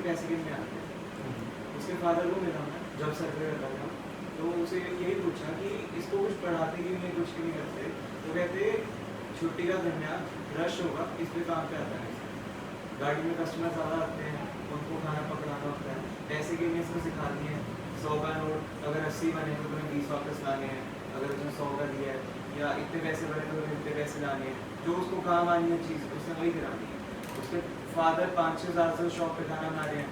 पैसे कितने आते हैं। उसके फादर को मिला मैं जब सर्वे करता था, तो उसे यही पूछा कि इसको कुछ पढ़ाते क्यों नहीं, कुछ क्यों नहीं करते। तो कहते छुट्टी का दिन रश होगा, इस पे काम पे आता है। गाड़ी में कस्टमर ज़्यादा आते हैं, उनको खाना पकड़ाना होता है, पैसे की इसमें सिखानी है। 100 का नोट अगर 80 बने तो तुम्हें 20 वापस लाने हैं, अगर उसने 100 का दिया है, या इतने पैसे बने तो तुम्हें इतने पैसे लाने हैं। जो उसको काम आनी है चीज़ उसने वही करानी है। उसके फादर 5-6 साल से शॉप पे खाना बना रहे हैं,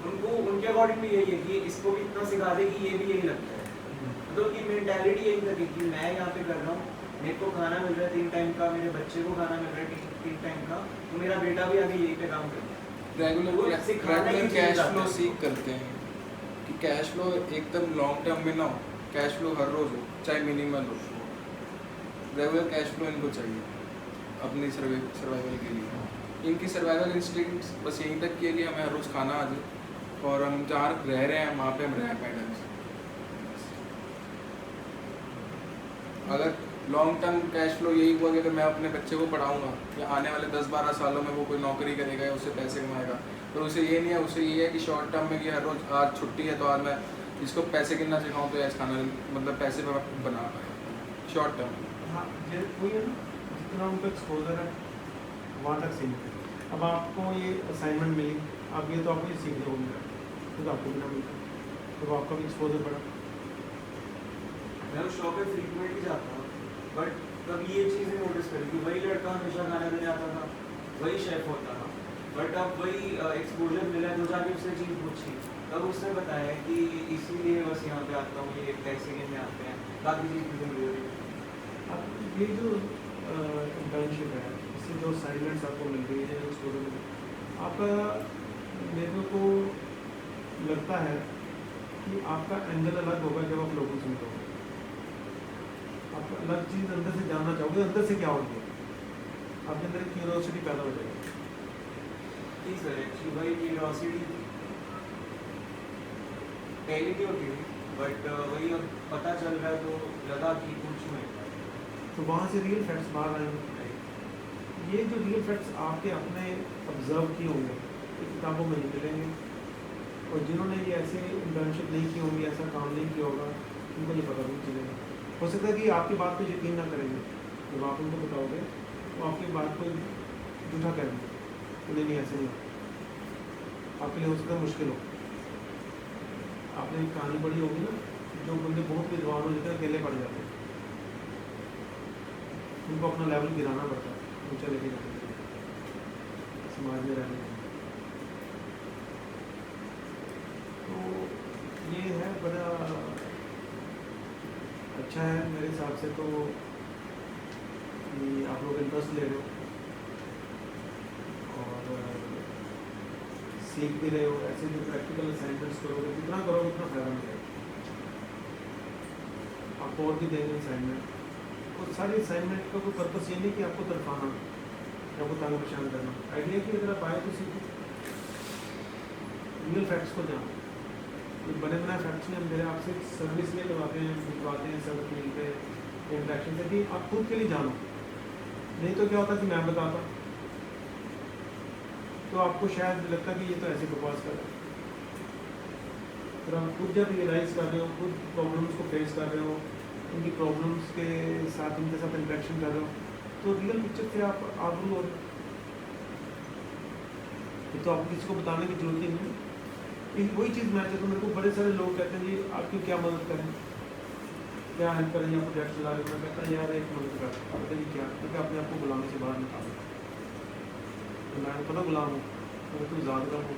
उनको उनके अकॉर्डिंग भी यही है कि इसको भी इतना सिखा दे कि ये भी यही लगता है। तो उनकी मेंटालिटी यही लगी कि मैं यहाँ पे कर रहा हूँ, मेरे को खाना मिल रहा है 3 टाइम का, मेरे बच्चे को खाना मिल रहा है 3 टाइम का, तो मेरा बेटा भी आगे यही पे काम करेगा। रेगुलर कैश फ्लो सीख करते हैं कि कैश फ्लो एकदम लॉन्ग टर्म में ना हो, कैश फ्लो हर रोज़ हो, चाहे मिनिमल हो। रेगुलर कैश फ्लो इनको चाहिए अपनी सर्वाइवल के लिए। इनकी सर्वाइवल इंस्टिंक्ट्स बस यहीं तक के लिए हमें हर रोज़ खाना आ जाए और हम जहाँ रह रहे हैं वहाँ पे हम रह पाए ढंग से। अगर लॉन्ग टर्म कैश फ्लो यही हुआ कि अगर मैं अपने बच्चे को पढ़ाऊँगा या आने वाले 10-12 सालों में वो कोई नौकरी करेगा या उससे पैसे कमाएगा, तो उसे ये नहीं है, उसे ये है कि शॉर्ट टर्म में कि हर रोज़ आज छुट्टी है तो आज मैं इसको पैसे गिनना सिखाऊँ तो ऐसा खाना मतलब पैसे बना पाए शॉर्ट टर्म। हाँ, ये वही है ना, जितना उनका एक्सपोजर है वहाँ तक सीमित है। अब आपको ये असाइनमेंट मिली, आप ये तो आपको ये सीखने को मिला, तो आपको भी ना मिलता, तो आपका भी एक्सपोजर बढ़ा। मैं उस शॉप पे फ्रीक्वेंटली जाता हूँ, बट कभी ये चीज़ें नोटिस करी कि वही लड़का हमेशा खाना देने आता था, वही शेफ होता था, बट अब वही एक्सपोजर मिला तो जाके उससे चीज़ पूछी, तब उसने बताया कि इसीलिए बस यहाँ पे आता हूँ, ये पैसे गिनने आते हैं, बाकी चीज़ मुझे मिल रही है। अब ये जो इंटर्नशिप है, इससे जो असाइनमेंट्स आपको मिल रही है, एक्सपोजर मिल, आपका मेरे को लगता है कि आपका एंगल अलग होगा जब आप लोगों से मिलोगे। आप अलग चीज़ अंदर से जानना चाहोगे, अंदर से क्या होगी, आपके अंदर क्यूरियोसिटी पैदा हो जाएगी। जी सर, एक्चुअली वही क्यूरियोसिटी पहले की होती थी, बट वही अब पता चल रहा है तो लगा कि पूछूं एक बार। तो वहाँ से रियल फैक्ट्स बाहर आएंगे। ये जो रियल फैक्ट्स आपके अपने ऑब्जर्व किए होंगे, ये किताबों में नहीं मिलेंगे, और जिन्होंने ये ऐसे इंटर्नशिप नहीं की होंगी, ऐसा काम नहीं किया होगा, उनको ये पता नहीं चलेगा। हो सकता है कि आपकी बात पे यकीन ना करेंगे, जब आप उनको बताओगे तो आपकी बात को झूठा करेंगे, उन्हें नहीं ऐसे नहीं, आपके लिए हो सकता है मुश्किल हो। आपने एक कहानी पढ़ी होगी ना, जो बंदे बहुत विद्वान हो जाते हैं अकेले पड़ जाते हैं, उनको अपना लेवल गिराना पड़ता है, ऊँचा लेके जाने के लिए, समाज में रहने के लिए। तो ये है बड़ा अच्छा है मेरे हिसाब से, तो कि आप लोग इंटरेस्ट ले रहे हो और सीख भी रहे हो। ऐसे जो प्रैक्टिकल असाइनमेंट्स करोगे, जितना करोगे उतना फ़ायदा मिलेगा। आप और भी देंगे असाइनमेंट, और सारी असाइनमेंट का कोई पर्पस ये नहीं कि आपको तरफाना या आपको तंग परेशान करना। आइडिया कि अगर आप आए तो सीखो, रियल फैक्ट्स को जानो। ये बने बनाए फैक्ट्स में हम मेरे आपसे सर्विस में लगाते हैं, दिखवाते हैं सब मिलते हैं इंट्रैक्शन से, कि आप खुद के लिए जानो। नहीं तो क्या होता कि मैं बताता तो आपको शायद लगता कि ये तो ऐसे बकवास कर रहा है। फिर आप खुद जब रियलाइज़ कर रहे हो, खुद प्रॉब्लम्स को फेस कर रहे हो, उनकी प्रॉब्लम्स के साथ उनके साथ इंटरेक्शन कर रहे हो, तो रियल पिक्चर से आप आगू हो। तो आपको किसी को बताने की जरूरत ही नहीं। वही चीज़ मैं चाहता हूँ, मेरे को बड़े सारे लोग कहते हैं जी आपकी क्या मदद करें, क्या हेल्प करें, या प्रोजेक्ट चला रहे हो। मैं कहता है यार एक मदद कर, पता नहीं क्या, क्योंकि अपने आप को गुलामी से बाहर निकालो। तो मैं पता गुलाम हूँ, मैं तो ज़्यादा हूँ।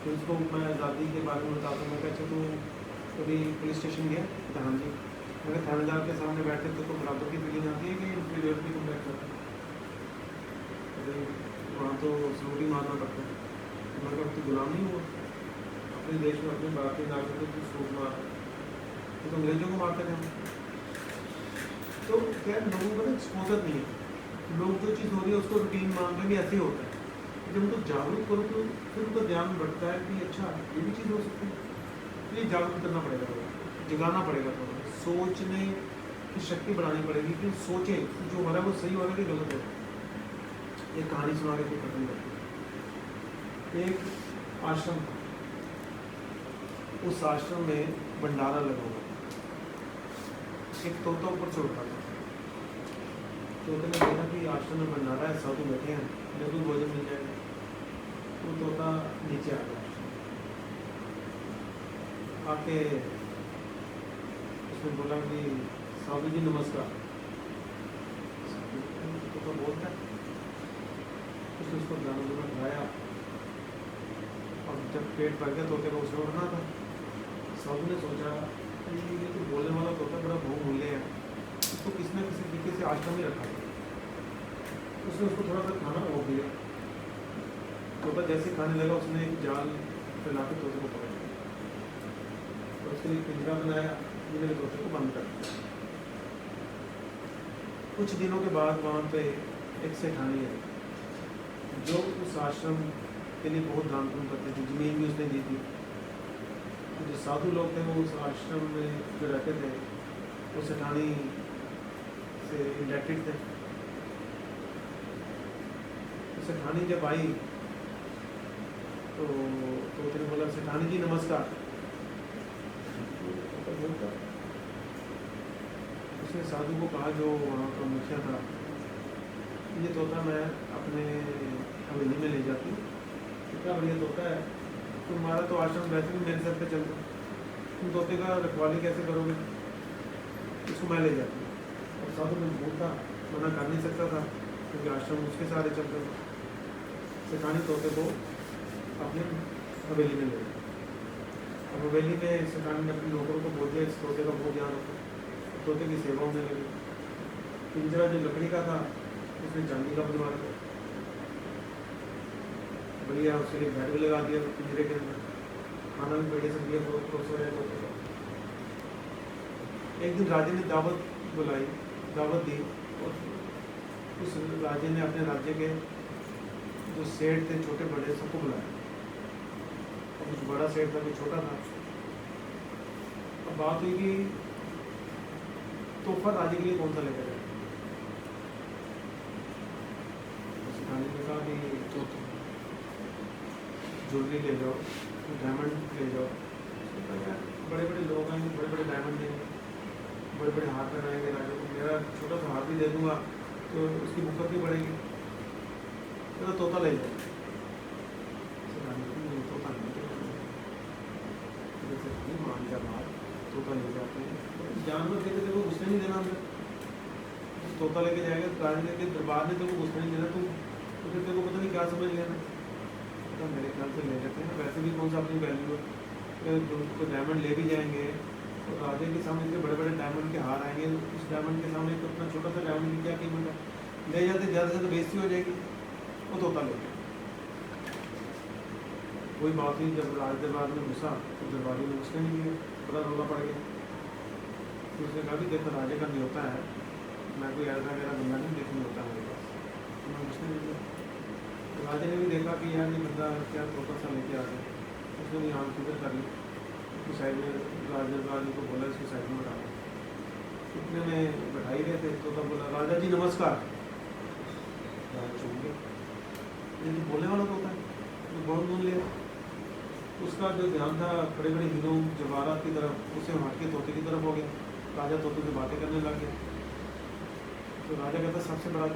तो उसको मैं आज़ादी के बारे में बताता हूँ। मैं कहता तू कभी पुलिस स्टेशन गया? तो हाँ जी। मैं थानेदार के सामने बैठे तो बराबर की फीलिंग आती है कि इंफीरियरिटी कम्पेयर करता है, वहाँ तो सलूट ही मारना पड़ता है। मैं कहता तो गुलाम नहीं हुआ, अपने देश में अपने भारतीय नागरिकों को सलूट मार, तो अंग्रेजों को मारते थे। तो खैर लोगों का ना एक्सपोजर नहीं है, लोग जो चीज़ हो रही है उसको रूटीन मान रहे भी ऐसे ही होता है। जब उनको जागरूक करो तो फिर उनका ध्यान बढ़ता है कि अच्छा ये भी चीज़ हो सकती है। तो ये जागरूक करना पड़ेगा, थोड़ा जगाना पड़ेगा, थोड़ा सोचने की शक्ति बढ़ानी पड़ेगी कि सोचें जो हो रहा है वो सही हो रहा है कि गलत है। ये कहानी सुना के कोई खत्म करती है। एक आश्रम था, उस आश्रम में भंडारा लगा हुआ, एक तोता ऊपर चढ़ता था। तोते ने देखा कि आश्रम में भंडारा है, साधु बैठे हैं, मेरे को भोजन मिल जाएगा। वो तोता नीचे आ गया, आके उसने बोला कि साधु जी नमस्कार। तोता बोलता है, उसने उसको दाना दूना खिलाया, और जब पेट भर गया तोते को उसने उड़ना था। साधु ने सोचा कि ये तो बोलने वाला तोता बड़ा बहुमूल्य है, उसको किसी न किसी तरीके से आश्रम में रखा। उसने उसको थोड़ा सा खाना रोक दिया। तोता जैसे खाने लगा उसने एक जाल फैला के तोते को पकड़ लिया और उसके लिए पिंजरा बनाया, मेरे तोते को बंद कर दिया। कुछ दिनों के बाद वहाँ पे एक सेठानी है जो उस आश्रम के लिए बहुत दान पुण्य करते थे, जमीन भी उसने दी थी। तो जो साधु लोग थे वो उस आश्रम में जो रहते थे वो सेठानी से इंडेक्टेड थे। तो सेठानी जब आई तो उसने बोला, सेठानी जी नमस्कार। उसने साधु को कहा जो वहाँ का मुखिया था, ये तोता मैं अपने हवेली में ले जाती हूँ, कितना बढ़िया तोता है, तुम्हारा तो आश्रम वैसे भी मेरे सर पे चलता, तुम तोते का रखवाली कैसे करोगे, इसको मैं ले जाती हूँ। और साधु में भूल था, मना कर नहीं सकता था क्योंकि आश्रम उसके सहारे चलता था। सेठानी तोते को अपने हवेली में ले गई। अब हवेली में सेठानी ने अपने नौकरों को बोल दिया, इस तोते का बहुत ध्यान रखो। तोते की सेवा होने लगी। पिंजरा जो लकड़ी का था उसने चांदी का बनवा दिया, बढ़िया उसके लिए बेड भी लगा दिया पिंजरे के अंदर, खाना भी बढ़िया से दिया प्रोफेसर है तोते को। एक दिन राजे ने दावत बुलाई, दावत दी, और उस राजे ने अपने राज्य के जो सेठ थे छोटे बड़े सबको बुलाया। और कुछ बड़ा सेठ था, कुछ छोटा था। अब बात हुई कि तोहफा राजे के लिए कौन सा लेकर जाए। सेठानी ने कहा कि ज्वेलरी ले जाओ, डायमंड ले जाओ। बड़े बड़े लोग आएंगे, बड़े बड़े डायमंड देंगे, बड़े बड़े हाथ पहनाएंगे राजा को, मेरा छोटा सा हाथ भी दे दूंगा तो उसकी बुकत भी बढ़ेगी, तो तोता ले जाओ। तोता नहीं मान जा बात, तोता ले जाते हैं। जानवर कहते थे वो घुसने नहीं देना अंदर, तोता लेके जाएगा राजा लेके दरबार में, तो वो घुसने नहीं देना, तो फिर तेरे को पता नहीं क्या समझ लेना। तो मेरे ख्याल से ले लेते हैं, वैसे भी कौन सा अपनी वैल्यू है, तो डायमंड ले भी जाएंगे तो राजे के सामने इतने बड़े बड़े डायमंड के हार आएंगे, उस डायमंड के सामने तो अपना छोटा सा डायमंड की क्या कीमत है, ले जाते ज़्यादा से ज़्यादा बेइज्जती हो जाएगी। वो तोता ले गया। कोई बात नहीं, जब राज दरबार में घुसा तो दरबारी में घुसने नहीं दिया, बड़ा रोला पड़ गया। तो उसने कहा कि देखो राजे का न्योता है, मैं कोई ऐसा मेरा बंदा नहीं, लेकिन होता है मेरे पास, तो मैं घुसने नहीं दिया। राजे ने भी देखा कि यार ये बंदा क्या तोता सा लेके आ गया, उसने भी आम फिक्र कर ली, उसकी साइड में राज दरबारी को बोला इसकी साइड में बैठा। इतने में बैठा ही रहे थे, तोता बोला, राजा जी नमस्कार। राजा चुप गया, ये तो बोलने वाला तोता है, तो बहुत बोल लिया। उसका जो ध्यान था बड़े बड़े हीरों जवाहरात की तरफ, उसे हट के तोते की तरफ हो गया। राजा तोते से बातें करने लग गया। तो राजा कहता सबसे बड़ा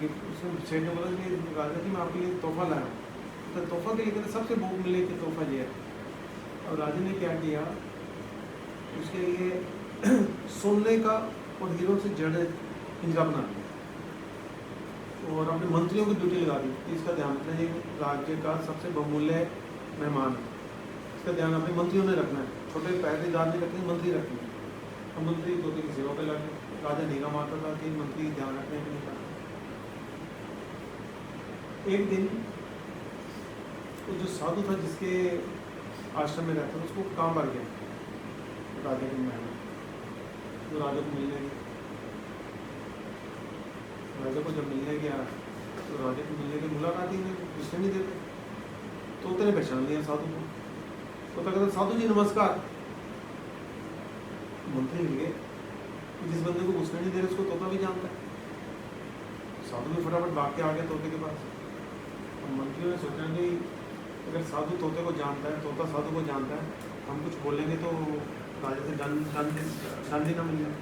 गिफ्ट, उसने सेठ ने बोला कि राजा जी मैं आपके लिए तोहफा लाया हूँ। तो तोहफा के लिए कहते सबसे भूख मिले कि तोहफा ये है। और राजा ने क्या किया, उसके लिए सोने का और हीरो से जड़े पिंजरा बना दिया और अपने मंत्रियों की ड्यूटी लगा दी कि इसका ध्यान रखना, ये राज्य का सबसे बहुमूल्य मेहमान है, इसका ध्यान अपने मंत्रियों ने रखना है, छोटे पहरेदार नहीं रखने, मंत्री रखने। अब मंत्री तोते की सेवा पे लगे। राजा निगाह मारता था कि मंत्री ध्यान रखने के लिए करना। एक दिन तो जो साधु था जिसके आश्रम में रहता था उसको काम पड़ गया राजा के महल में, तो राजा को मिलने गया। राजा को जब मिलने गया तो राजा को मिलने की मुलाकात ही नहीं, घुसने नहीं देते। तोते ने पहचान लिया साधु को, तोता कहता साधु जी नमस्कार। मंत्री मिल गए, जिस बंदे को घुसने नहीं दे रहे उसको तोता भी जानता है। साधु भी फटाफट भाग के आ गया तोते के पास। और मंत्रियों ने सोचा कि अगर साधु तोते को जानता है, तोता साधु को जानता है, हम कुछ बोलेंगे तो राजा से दंड ही ना मिल जाए।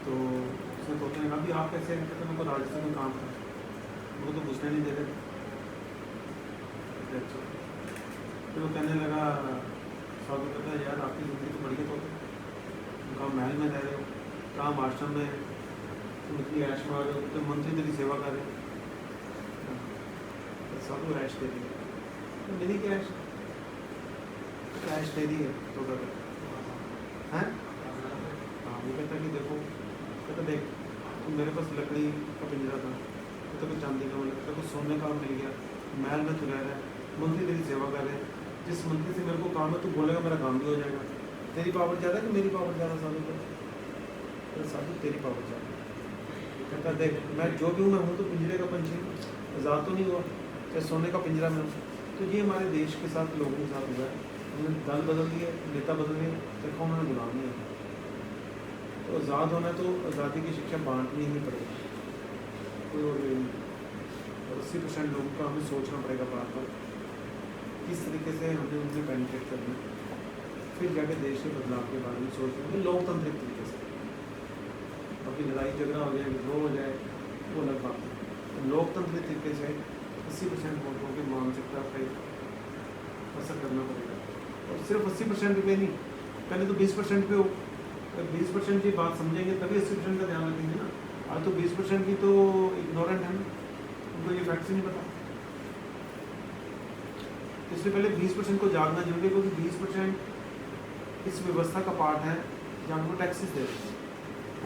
तो उसने तोते ने कहा भी आप कैसे, कहते मेरे को राजस्थान में काम था, मुझे तो घुसने नहीं दे रहे। अच्छा, फिर वो कहने लगा, साधु कहता है यार आपकी ज़िंदगी तो बढ़िया तोते, तुम कहाँ महल में रह रहे हो, कहाँ आश्रम में, तुम इतनी ऐश मार रहे हो, तो मंत्री तेरी सेवा कर रहे हो। तो साधु ऐश दे रही है, तो मेरी क्या ऐश, ऐश तेरी है तो कर हैं। हाँ, वो कहता कि देखो, कहता देख तुम मेरे पास लकड़ी का पिंजरा था, तो कुछ चांदी का मिला, तो कुछ सोने का मिल गया, महल में तू रह रहा है, मंत्री तेरी सेवा कर रहे हैं, जिस मंत्री से मेरे को काम है तू बोलेगा मेरा काम भी हो जाएगा। तेरी पावर ज़्यादा है कि मेरी पावर ज़्यादा साधु पर? तो साधु तेरी पावर ज़्यादा। कहता देख मैं जो भी हूँ, मैं हूँ तो पिंजरे का पंछी, आज़ाद तो नहीं हुआ, चाहे सोने का पिंजरा में हूँ। तो ये हमारे देश के साथ, लोगों के साथ हुआ है, उन्होंने दल बदल दिए, नेता बदल दिए, देखो उन्होंने गुलाम नहीं है। तो आज़ाद होना तो आज़ादी की शिक्षा बांटनी ही पड़ेगी, कोई और वे नहीं। और 80% लोगों का हमें सोचना पड़ेगा बार बार किस तरीके से हमें उनमें पेनिट्रेट करना है, फिर जाके देश के बदलाव के बारे में सोचना है लोकतांत्रिक तरीके से। बाकी लड़ाई झगड़ा हो जाए, विद्रोह हो जाए, वो अलग बात है। तो लोकतांत्रिक तरीके से 80% वोटों की मानसिकता पर असर करना पड़ेगा। और सिर्फ 80% पे नहीं, पहले तो 20% पे हो, अगर 20% की बात समझेंगे तभी 80% का ध्यान रखेंगे ना। आज तो 20% की तो इग्नोरेंट है ना, उनको ये फैक्ट्स ही नहीं पता। इसलिए पहले 20% को जागना जरूरी है, क्योंकि 20% इस व्यवस्था का पार्ट है जहाँ वो टैक्सेस दे रहे हैं।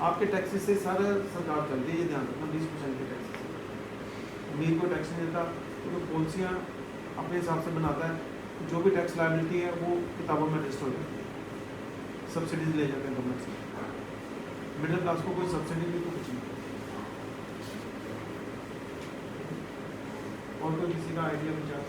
आपके टैक्सेस से सारा सरकार चलती है, ये ध्यान रखना। 20% के टैक्सेस से अमीर को टैक्स नहीं देता, तो पॉलिसियाँ अपने हिसाब से बनाता है, जो भी टैक्स लायबिलिटी है वो किताबों में रजिस्टर हो जाती है, सब्सिडीज ले जाते हैं गवर्नमेंट से। मिडिल क्लास को कोई सब्सिडी नहीं, तो कुछ नहीं। और कोई किसी का आइडिया विचार